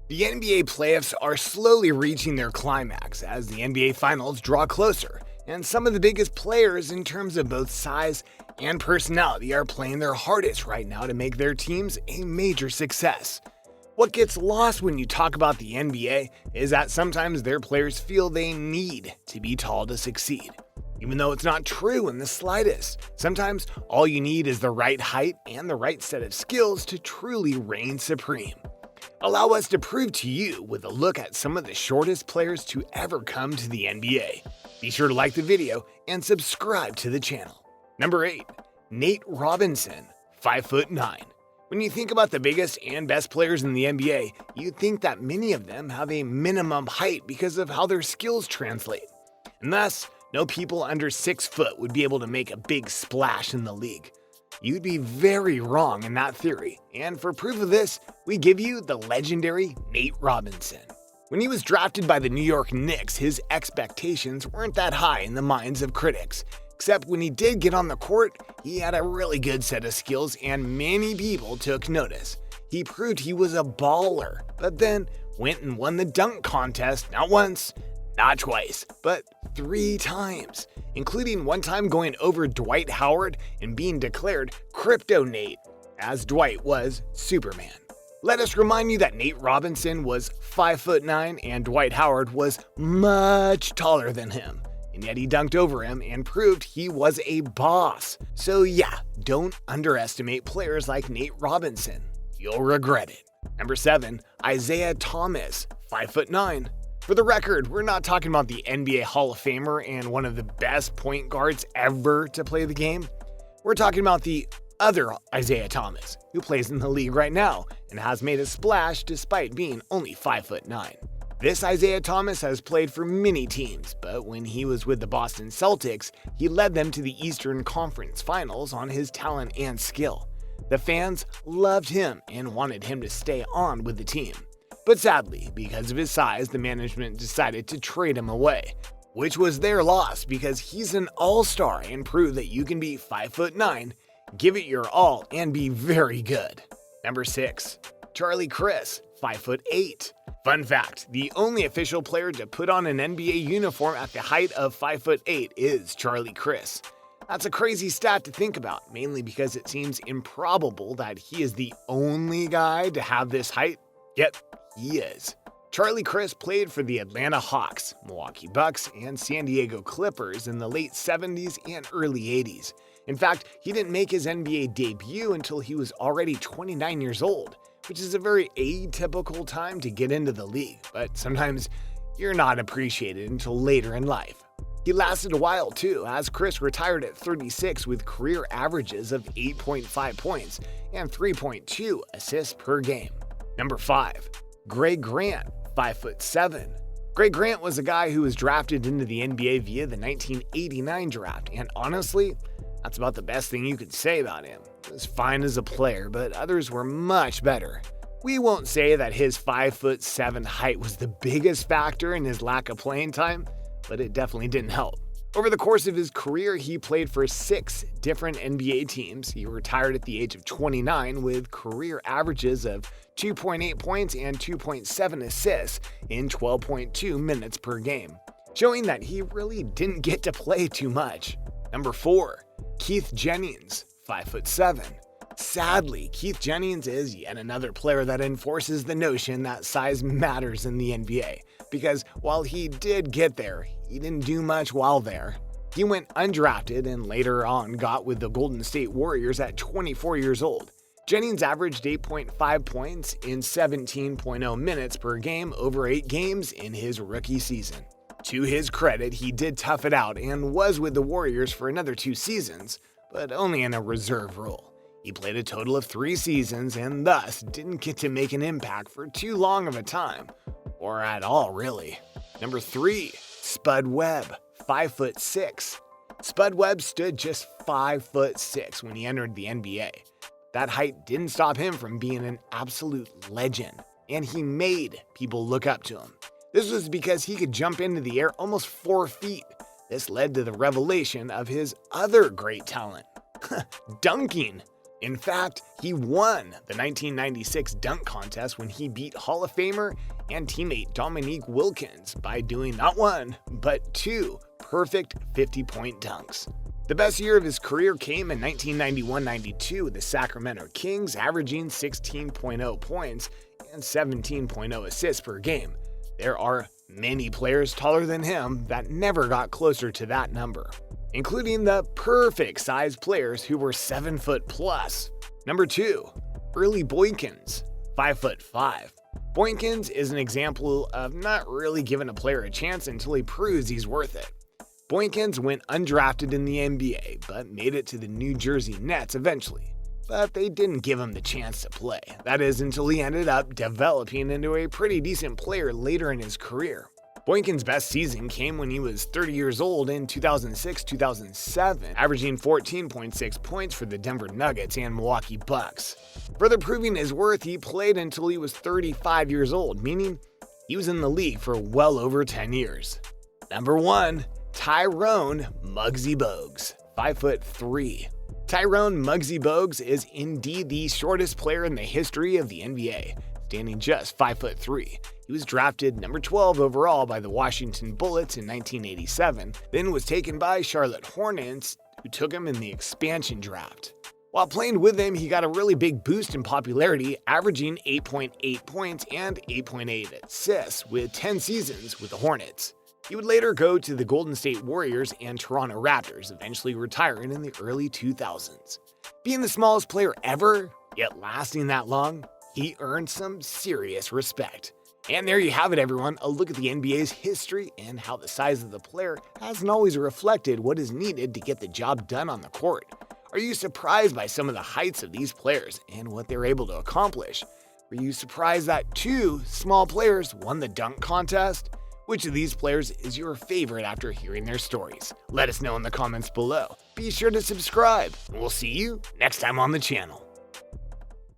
The NBA playoffs are slowly reaching their climax as the NBA Finals draw closer, and some of the biggest players in terms of both size and personality are playing their hardest right now to make their teams a major success. What gets lost when you talk about the NBA is that sometimes their players feel they need to be tall to succeed. Even though it's not true in the slightest, sometimes all you need is the right height and the right set of skills to truly reign supreme. Allow us to prove to you with a look at some of the shortest players to ever come to the NBA. Be sure to like the video and subscribe to the channel. Number 8. Nate Robinson, 5'9". When you think about the biggest and best players in the NBA, you'd think that many of them have a minimum height because of how their skills translate. And thus, no people under 6 foot would be able to make a big splash in the league. You'd be very wrong in that theory, and for proof of this, we give you the legendary Nate Robinson. When he was drafted by the New York Knicks, his expectations weren't that high in the minds of critics. Except when he did get on the court, he had a really good set of skills and many people took notice. He proved he was a baller, but then went and won the dunk contest not once, not twice, but 3 times, including one time going over Dwight Howard and being declared Crypto Nate, as Dwight was Superman. Let us remind you that Nate Robinson was 5'9" and Dwight Howard was much taller than him. And yet he dunked over him and proved he was a boss. So yeah, don't underestimate players like Nate Robinson. You'll regret it. Number 7. Isaiah Thomas, 5'9". For the record, we're not talking about the NBA Hall of Famer and one of the best point guards ever to play the game. We're talking about the other Isaiah Thomas, who plays in the league right now and has made a splash despite being only 5'9". This Isaiah Thomas has played for many teams, but when he was with the Boston Celtics, he led them to the Eastern Conference Finals on his talent and skill. The fans loved him and wanted him to stay on with the team. But sadly, because of his size, the management decided to trade him away, which was their loss because he's an all-star and proved that you can be 5'9", give it your all, and be very good. Number 6. Charlie Crist, 5'8". Fun fact, the only official player to put on an NBA uniform at the height of 5'8" is Charlie Crist. That's a crazy stat to think about, mainly because it seems improbable that he is the only guy to have this height, yet he is. Charlie Crist played for the Atlanta Hawks, Milwaukee Bucks, and San Diego Clippers in the late 70s and early 80s. In fact, he didn't make his NBA debut until he was already 29 years old, which is a very atypical time to get into the league, but sometimes you're not appreciated until later in life. He lasted a while too, as Crist retired at 36 with career averages of 8.5 points and 3.2 assists per game. Number 5. Greg Grant, 5'7". Greg Grant was a guy who was drafted into the NBA via the 1989 draft, and honestly, that's about the best thing you could say about him. He was fine as a player, but others were much better. We won't say that his 5'7" height was the biggest factor in his lack of playing time, but it definitely didn't help. Over the course of his career, he played for 6 different NBA teams. He retired at the age of 29 with career averages of 2.8 points and 2.7 assists in 12.2 minutes per game, showing that he really didn't get to play too much. Number 4. Keith Jennings, 5'7". Sadly, Keith Jennings is yet another player that enforces the notion that size matters in the NBA, because while he did get there, he didn't do much while there. He went undrafted and later on got with the Golden State Warriors at 24 years old. Jennings averaged 8.5 points in 17.0 minutes per game over 8 games in his rookie season. To his credit, he did tough it out and was with the Warriors for another 2 seasons, but only in a reserve role. He played a total of 3 seasons and thus didn't get to make an impact for too long of a time, or at all really. Number 3. Spud Webb, 5'6". Spud Webb stood just 5'6" when he entered the NBA. That height didn't stop him from being an absolute legend, and he made people look up to him. This was because he could jump into the air almost 4 feet. This led to the revelation of his other great talent, dunking. In fact, he won the 1996 dunk contest when he beat Hall of Famer and teammate Dominique Wilkins by doing not one, but two perfect 50-point dunks. The best year of his career came in 1991-92 with the Sacramento Kings, averaging 16.0 points and 17.0 assists per game. There are many players taller than him that never got closer to that number, including the perfect size players who were 7 foot plus. Number 2, Early Boykins, 5'5". Boykins is an example of not really giving a player a chance until he proves he's worth it. Boykins went undrafted in the NBA, but made it to the New Jersey Nets eventually. But they didn't give him the chance to play. That is, until he ended up developing into a pretty decent player later in his career. Boykins' best season came when he was 30 years old in 2006-2007, averaging 14.6 points for the Denver Nuggets and Milwaukee Bucks. Further proving his worth, he played until he was 35 years old, meaning he was in the league for well over 10 years. Number 1, Tyrone Muggsy Bogues, 5'3". Tyrone Muggsy Bogues is indeed the shortest player in the history of the NBA, standing just 5'3". He was drafted number 12 overall by the Washington Bullets in 1987, then was taken by Charlotte Hornets, who took him in the expansion draft. While playing with him, he got a really big boost in popularity, averaging 8.8 points and 8.8 assists with 10 seasons with the Hornets. He would later go to the Golden State Warriors and Toronto Raptors, eventually retiring in the early 2000s. Being the smallest player ever, yet lasting that long, he earned some serious respect. And there you have it, everyone, a look at the NBA's history and how the size of the player hasn't always reflected what is needed to get the job done on the court. Are you surprised by some of the heights of these players and what they're able to accomplish? Were you surprised that 2 small players won the dunk contest? Which of these players is your favorite after hearing their stories? Let us know in the comments below. Be sure to subscribe, and we'll see you next time on the channel.